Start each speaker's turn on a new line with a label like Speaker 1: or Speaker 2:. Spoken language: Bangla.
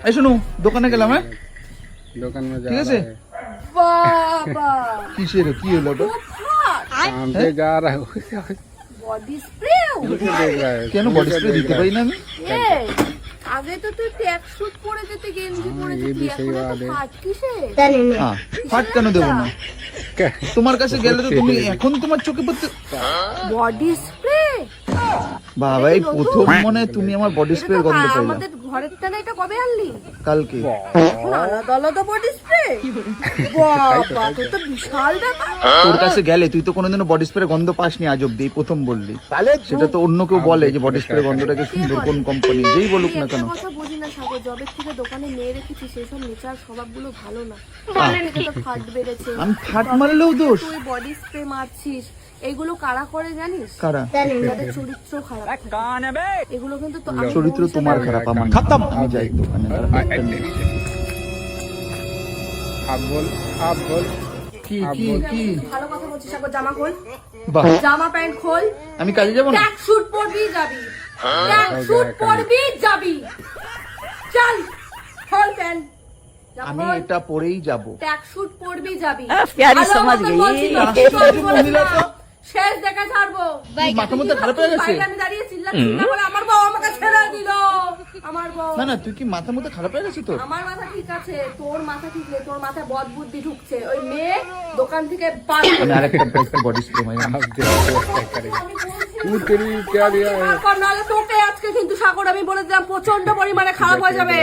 Speaker 1: এই শোনো দোকানে গেলাম, হ্যাঁ
Speaker 2: दुकान में जा
Speaker 1: ঠিক
Speaker 2: रहा
Speaker 1: আছে।
Speaker 2: है
Speaker 3: বাবা
Speaker 1: কিসের কি হলো ওটা?
Speaker 2: काम पे जा रहा है
Speaker 3: বডি স্প্রে
Speaker 2: उसे देख रहा है
Speaker 1: কেন বডি স্প্রে দিতে পারি না আমি?
Speaker 3: আগে তো তুই ট্যাগ শুট পরে যেতে গেঞ্জি পরে
Speaker 2: ये
Speaker 3: যেতে
Speaker 2: भी सही
Speaker 3: এখন
Speaker 2: बात
Speaker 3: তো
Speaker 2: है।
Speaker 3: ফাট কিসে
Speaker 1: হ্যাঁ ফাট কেন দেবো না?
Speaker 2: क्या
Speaker 1: তোমার কাছে গেলে তো তুমি এখন তোমার চোখে পড়তে
Speaker 3: বডি স্প্রে
Speaker 1: বাবা এই প্রথম মনে হয় তুমি আমার বডি স্প্রে গন্ধ পাইলা
Speaker 3: আমাদের ঘরের টানা এটা কবে আনলি
Speaker 1: কালকে।
Speaker 3: আলাদা আলাদা বডি স্প্রে বাবা তো তো বিশাল ব্যাপার
Speaker 1: তোর কাছে গেলে তুই তো কোনোদিনও বডি স্প্রে গন্ধ পাসনি আজ অব্দি, এই প্রথম বললি। সেটা তো অন্য কেউ বলে যে বডি স্প্রে গন্ধটাকে সুন্দর কোন কোম্পানি, যেই বলুক না কেন।
Speaker 3: একটা কথা বুঝি না সাগর, জবে থেকে দোকানে মেয়ে রেখেছি সেসব নেচার স্বভাবগুলো ভালো না। জানেন এটা তো ফাট বেড়েছে,
Speaker 1: আমি ফাট মারলেও দোষ?
Speaker 3: তুই বডি স্প্রে মারছিস, এগুলো কারা করে জানিস?
Speaker 1: কারা?
Speaker 3: যাদের চরিত্র খারাপ থাকে। এগুলো কিন্তু তো আমি
Speaker 1: চরিত্র
Speaker 3: বলছি
Speaker 1: তোমার
Speaker 3: না।
Speaker 1: খারাপ, আমার খতম। আমি যাই দোকানে।
Speaker 2: आप बोल
Speaker 1: কি কি কি
Speaker 3: ভালো কথা বলছিস সাগর, জামা খোল,
Speaker 1: বাহ,
Speaker 3: জামা প্যান্ট খোল,
Speaker 1: আমি কাজে যাবো না?
Speaker 3: ট্যাগ শুট পরবি যাবি, ট্যাগ শুট পরবি যাবি, চল খোল প্যান্ট,
Speaker 1: আমি এটা পরেই যাব।
Speaker 3: ট্যাগ শুট পরবি যাবি।
Speaker 4: प्यारी
Speaker 3: ভালো
Speaker 4: समझ
Speaker 3: মতো
Speaker 4: गई।
Speaker 3: বলছি তো,
Speaker 1: রাষ্ট্রপতি মহিলা তো।
Speaker 3: শেষ দেখা ছাড়বো।
Speaker 1: মাথার মধ্যে খারাপ হয়ে গেছে?
Speaker 3: বাইরে আমি দাঁড়িয়ে চিল্লাচ্ছি বলে আমার বউ আমাকে ছেড়ে দিল, আমার বউ।
Speaker 1: না না, তুই কি মাথার মধ্যে খারাপ হয়ে গেছে তোর?
Speaker 3: আমার মাথা ঠিক আছে, তোর মাথা ঠিক নেই, তোর মাথায় বদ বুদ্ধি ঢুকছে। ওই মেয়ে দোকান থেকে বার করে
Speaker 1: আমি আরেকটা বডি স্প্রে মারি।
Speaker 2: आप देखो क्या करेगा तू तेरी क्या दिया है
Speaker 3: নাহলে তোকে আজকে কিন্তু সাগর আমি বলে দিলাম প্রচন্ড পরিমাণে খারাপ হয়ে যাবে।